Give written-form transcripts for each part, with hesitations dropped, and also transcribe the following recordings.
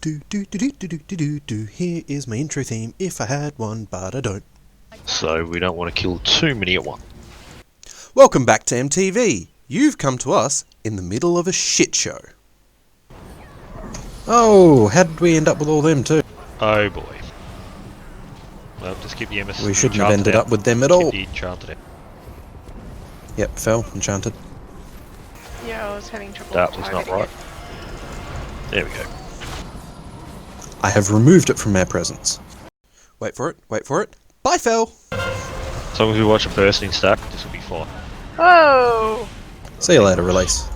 Here is my intro theme, if I had one, but I don't. So we don't want to kill too many at once. Welcome back to MTV. You've come to us in the middle of a shit show. Oh, how did we end up with all them too? Oh boy. Well, just keep the MS. We shouldn't have ended up with them at all. Keep the enchanted out. Yep, fell, enchanted. Yeah, I was having trouble. That was not right. There we go. I have removed it from our presence. Wait for it, wait for it. Bye, Fel! As long as we watch a bursting stack, this will be fine. Whoa! See you later, release.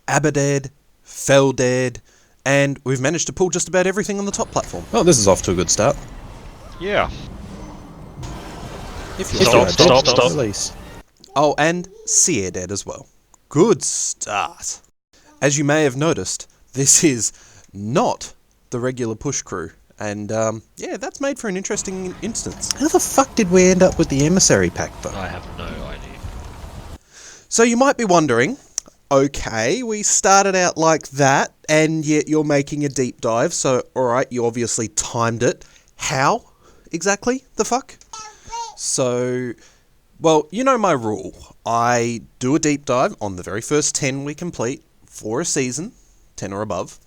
Abba dead, Fel dead, and we've managed to pull just about everything on the top platform. Oh, this is off to a good start. Yeah. If Stop. Release. Oh, and Seer dead as well. Good start. As you may have noticed, this is not the regular push crew. And, yeah, that's made for an interesting instance. How the fuck did we end up with the emissary pack, though? I have no idea. So you might be wondering, okay, we started out like that, and yet you're making a deep dive, so, alright, you obviously timed it. How exactly the fuck? So, well, you know my rule. I do a deep dive on the very first 10 we complete for a season, 10 or above.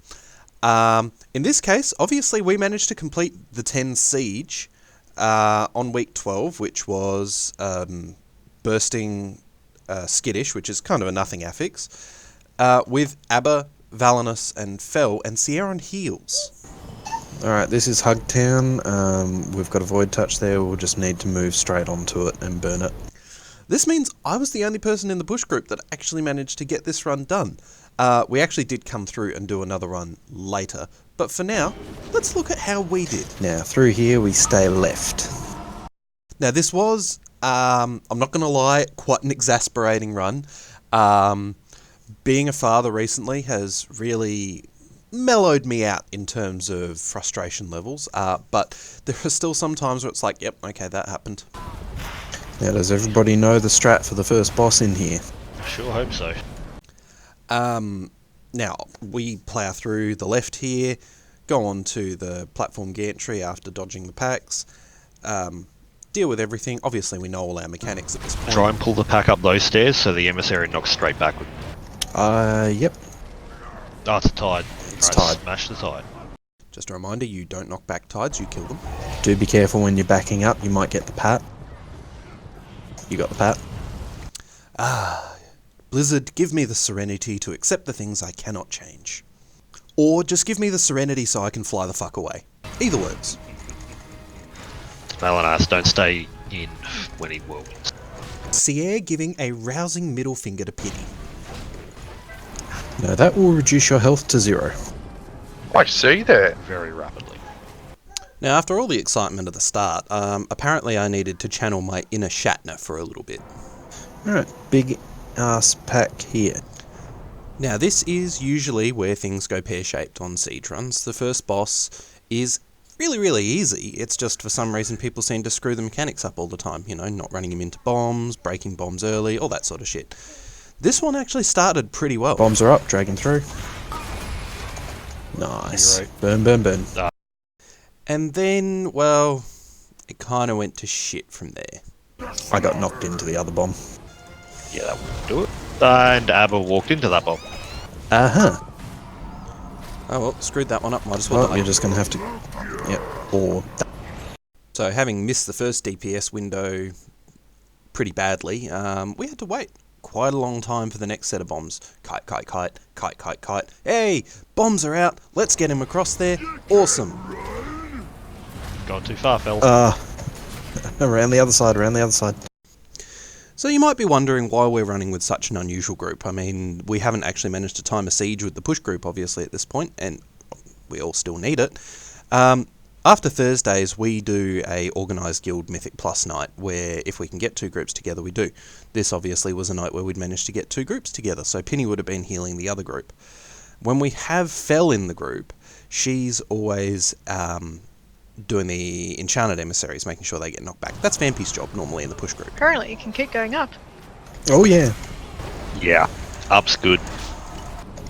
In this case, obviously we managed to complete the 10 Siege on week 12, which was Bursting Skittish, which is kind of a nothing affix, with Abba, Valinus, and Fel, and Sierra on heals. Alright, this is Hugtown. We've got a Void Touch there, we'll just need to move straight onto it and burn it. This means I was the only person in the push group that actually managed to get this run done. We actually did come through and do another run later, but for now, let's look at how we did. Now, through here we stay left. Now this was, I'm not going to lie, quite an exasperating run. Being a father recently has really mellowed me out in terms of frustration levels, but there are still some times where it's like, yep, okay, that happened. Now, does everybody know the strat for the first boss in here? I sure hope so. Now, we plough through the left here, go on to the platform gantry after dodging the packs, deal with everything. Obviously, we know all our mechanics at this point. Try and pull the pack up those stairs so the emissary knocks straight backward. Yep. Oh, it's a tide. It's right, tide. Smash the tide. Just a reminder, you don't knock back tides, you kill them. Do be careful when you're backing up, you might get the pat. You got the pat. Blizzard, give me the serenity to accept the things I cannot change. Or just give me the serenity so I can fly the fuck away. Either works. Valinus, don't stay in when he whirlwinds. Sierra giving a rousing middle finger to Pity. No, that will reduce your health to 0. I see that. Very rapidly. Now, after all the excitement at the start, apparently I needed to channel my inner Shatner for a little bit. Alright, big ass pack here. Now, this is usually where things go pear-shaped on siege runs. The first boss is really easy. It's just for some reason people seem to screw the mechanics up all the time. You know, not running him into bombs, breaking bombs early, all that sort of shit. This one actually started pretty well. Bombs are up, dragging through. Nice. Hero. Burn. And then, well, it kind of went to shit from there. I got knocked into the other bomb. Yeah, that wouldn't do it. And Abba walked into that bomb. Uh-huh. Oh, well, screwed that one up. Might as well. You're just going to have to... Yep. Or... So, having missed the first DPS window pretty badly, we had to wait quite a long time for the next set of bombs. Kite. Hey! Bombs are out! Let's get him across there. Awesome. Gone too far, Fel. Around the other side. So you might be wondering why we're running with such an unusual group. I mean, we haven't actually managed to time a siege with the push group, obviously, at this point, and we all still need it. After Thursdays, we do a organised guild Mythic Plus night, where if we can get 2 groups together, we do. This obviously was a night where we'd managed to get 2 groups together, so Penny would have been healing the other group. When we have Fel in the group, she's always doing the enchanted emissaries, making sure they get knocked back. That's Vampy's job normally in the push group. Apparently, it can keep going up. Oh yeah. Yeah, up's good.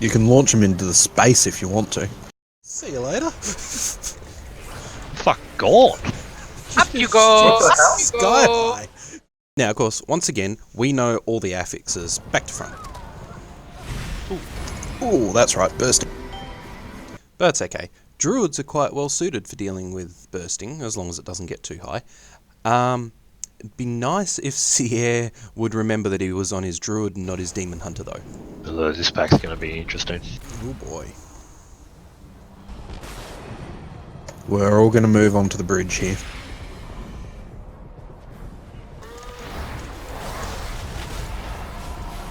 You can launch them into the space if you want to. See you later. Fuck gone. Up you go! Up you Sky go! high. Now, of course, once again, we know all the affixes back to front. Ooh, that's right, bursting. But it's okay. Druids are quite well suited for dealing with bursting, as long as it doesn't get too high. It'd be nice if Sierre would remember that he was on his druid and not his demon hunter, though. Although this pack's going to be interesting. Oh boy. We're all going to move on to the bridge here.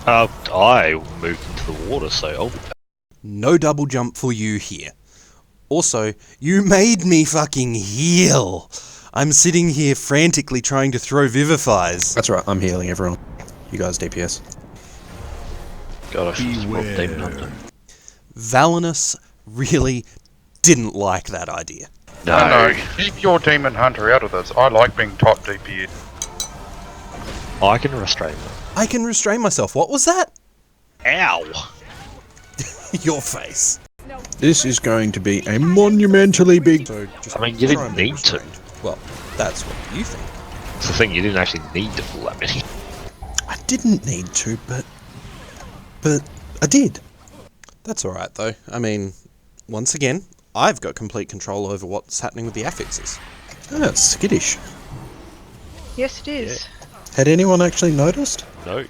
I moved into the water, so I'll be back. No double jump for you here. Also, you made me fucking heal. I'm sitting here frantically trying to throw vivifies. That's right, I'm healing everyone. You guys DPS. God, I should just rob Demon Hunter. Valinus really didn't like that idea. No, keep your demon hunter out of this. I like being top DPS. I can restrain them. I can restrain myself. What was that? Ow! Your face. This is going to be a monumentally big... So just I mean, you try didn't and be need to. restrained. Well, that's what you think. It's the thing, you didn't actually need to pull that many. I didn't need to, but I did. That's alright though. I mean, once again, I've got complete control over what's happening with the affixes. Oh, it's skittish. Yes, it is. Had anyone actually noticed? No.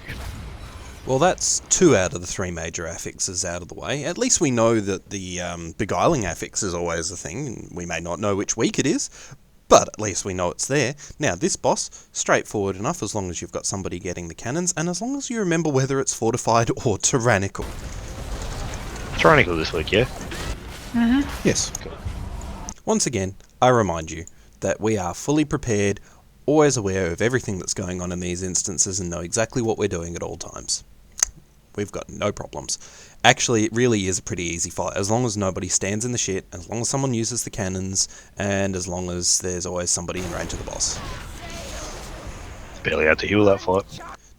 Well, that's 2 out of the 3 major affixes out of the way. At least we know that the beguiling affix is always a thing, and we may not know which week it is, but at least we know it's there. Now, this boss, straightforward enough as long as you've got somebody getting the cannons, and as long as you remember whether it's fortified or tyrannical. Tyrannical this week, yeah? Yes. Once again, I remind you that we are fully prepared, always aware of everything that's going on in these instances, and know exactly what we're doing at all times. We've got no problems. Actually, it really is a pretty easy fight, as long as nobody stands in the shit, as long as someone uses the cannons, and as long as there's always somebody in range of the boss. Barely had to heal that fight.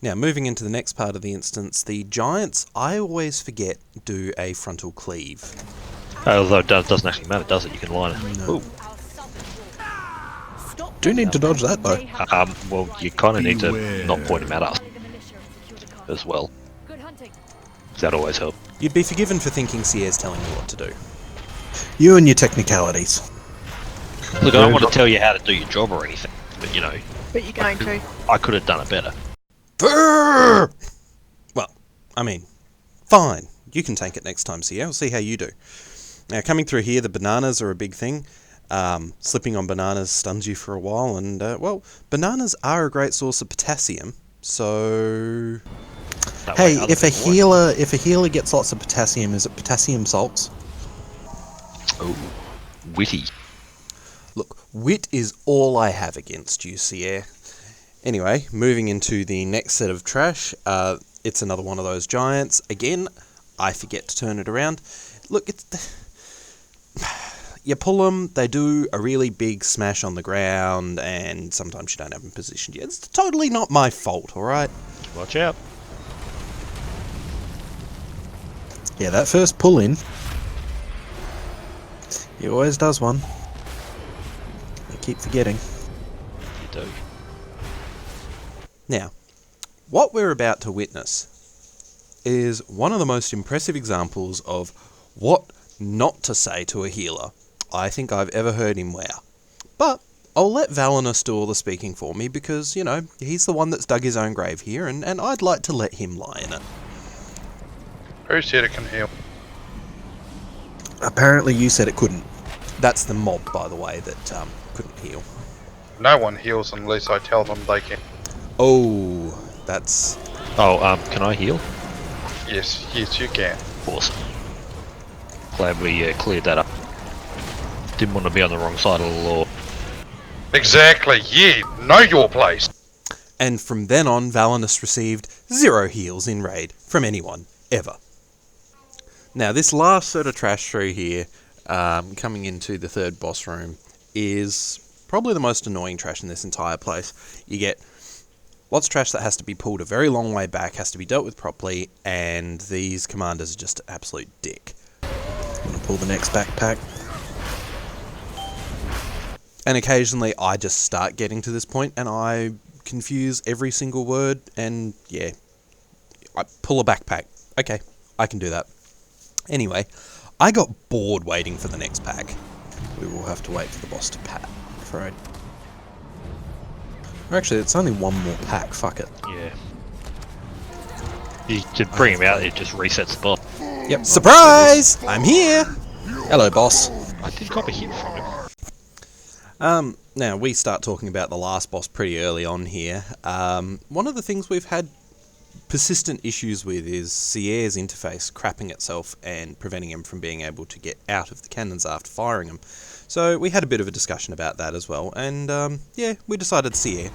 Now, moving into the next part of the instance, the giants, I always forget, do a frontal cleave. Although it doesn't actually matter, does it? You can line it. No. Ooh. Do need to dodge that though. Well, you kind of need to not point them at us as well. That always helps. You'd be forgiven for thinking Sierre's telling you what to do. You and your technicalities. Look, I don't want to tell you how to do your job or anything, but you know, But you're going to. I could have done it better. Well, I mean, fine. You can tank it next time, Sierre. We'll see how you do. Now, coming through here, the bananas are a big thing. Slipping on bananas stuns you for a while, and, well, bananas are a great source of potassium, so... That Hey, way other if a people won't. healer gets lots of potassium, is it potassium salts? Oh, witty. Look, wit is all I have against you, Sierre. Anyway, moving into the next set of trash, it's another one of those giants. Again, I forget to turn it around. Look, you pull them, they do a really big smash on the ground, and sometimes you don't have them positioned yet. It's totally not my fault, alright? Watch out. Yeah, that first pull in. He always does one. I keep forgetting. You do. Now, what we're about to witness is one of the most impressive examples of what not to say to a healer I think I've ever heard him wear. But I'll let Valinus do all the speaking for me because, you know, he's the one that's dug his own grave here, and I'd like to let him lie in it. Who said it can heal? Apparently you said it couldn't. That's the mob, by the way, that couldn't heal. No one heals unless I tell them they can. Oh, that's... Oh, can I heal? Yes, you can. Awesome. Glad we cleared that up. Didn't want to be on the wrong side of the law. Exactly, yeah, know your place. And from then on, Valinus received 0 heals in raid from anyone, ever. Now, this last sort of trash through here, coming into the third boss room, is probably the most annoying trash in this entire place. You get lots of trash that has to be pulled a very long way back, has to be dealt with properly, and these commanders are just an absolute dick. I'm gonna pull the next backpack. And occasionally I just start getting to this point and I confuse every single word and, yeah, I pull a backpack. Okay, I can do that. Anyway, I got bored waiting for the next pack. We will have to wait for the boss to pat, I'm afraid. Or actually, it's only one more pack, fuck it. Yeah. You to bring him out, it just resets the boss. Yep. Surprise! I'm here! Hello, boss. I did cop a hit from him. Now, we start talking about the last boss pretty early on here. One of the things we've had persistent issues with is Sierre's interface crapping itself and preventing him from being able to get out of the cannons after firing them. So we had a bit of a discussion about that as well, and yeah, we decided Sierre.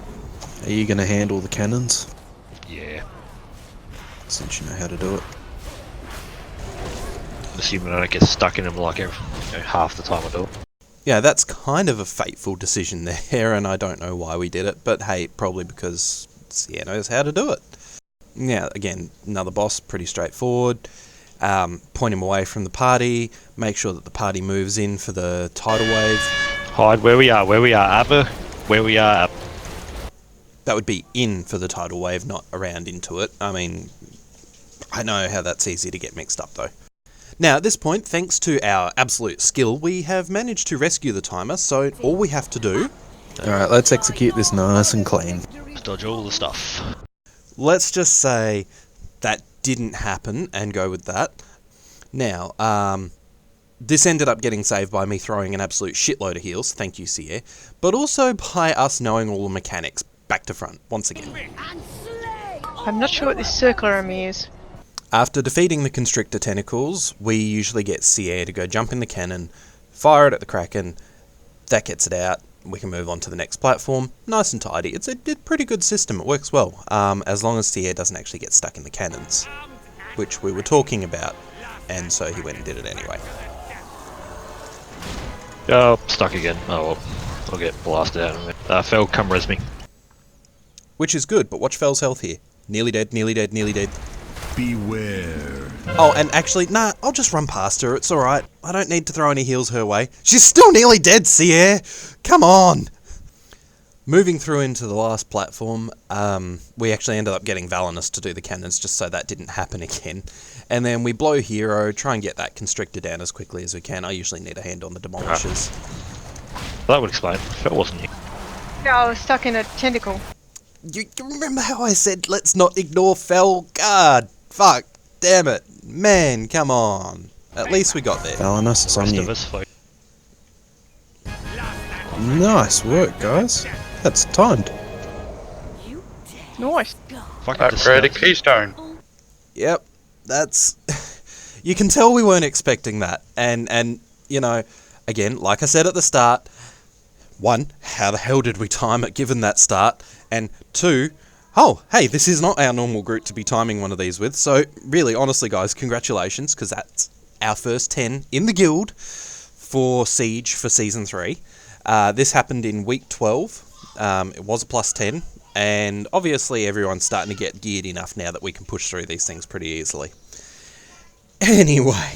Are you going to handle the cannons? Yeah. Since you know how to do it. Assuming I don't get stuck in him like half the time I do it. Yeah, that's kind of a fateful decision there, and I don't know why we did it, but hey, probably because Sierre knows how to do it. Now, again, another boss, pretty straightforward. Point him away from the party, make sure that the party moves in for the tidal wave. Hide where we are, Abba. Where we are. That would be in for the tidal wave, not around into it. I mean, I know how that's easy to get mixed up though. Now, at this point, thanks to our absolute skill, we have managed to rescue the timer, so all we have to do... Alright, let's execute this nice and clean. Dodge all the stuff. Let's just say that didn't happen and go with that. Now, this ended up getting saved by me throwing an absolute shitload of heals, thank you Sierre, but also by us knowing all the mechanics back to front, once again. I'm not sure what this circle around me is. After defeating the Constrictor Tentacles, we usually get Sierre to go jump in the cannon, fire it at the Kraken, that gets it out, we can move on to the next platform, nice and tidy. It's a pretty good system, it works well, as long as Sierre doesn't actually get stuck in the cannons, which we were talking about, and so he went and did it anyway. Oh, stuck again. Oh well, I'll get blasted out of it. Fel, come res me. Which is good, but watch Fel's health here. Nearly dead, nearly dead, nearly dead. Beware. Oh, and actually, nah, I'll just run past her, it's alright. I don't need to throw any heals her way. She's still nearly dead, Sierre! Come on! Moving through into the last platform, we actually ended up getting Boralus to do the cannons just so that didn't happen again. And then we blow Hero, try and get that Constrictor down as quickly as we can. I usually need a hand on the Demolishers. That would explain. Fel wasn't here. Yeah, I was stuck in a tentacle. You remember how I said let's not ignore Fel? God, fuck, damn it. Man, come on. At least we got there. Boralus, it's on Rest you. of us folk. Nice work, guys. That's timed. Nice. Fucking Upgraded disgusting. keystone. Yep, that's... You can tell we weren't expecting that. And you know, again, like I said at the start, one, how the hell did we time it given that start? And two, oh, hey, this is not our normal group to be timing one of these with. So really, honestly, guys, congratulations, because that's our first 10 in the guild for Siege for Season 3. This happened in week 12. It was a plus 10. And obviously everyone's starting to get geared enough now that we can push through these things pretty easily. Anyway,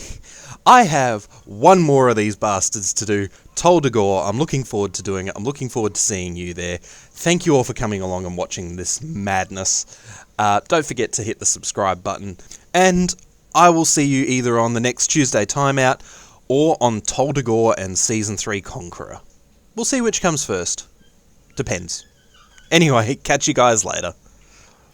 I have one more of these bastards to do. Tol de Gore, I'm looking forward to doing it. I'm looking forward to seeing you there. Thank you all for coming along and watching this madness. Don't forget to hit the subscribe button. And I will see you either on the next Tuesday timeout or on Tol de Gore and Season 3 Conqueror. We'll see which comes first. Depends. Anyway, catch you guys later.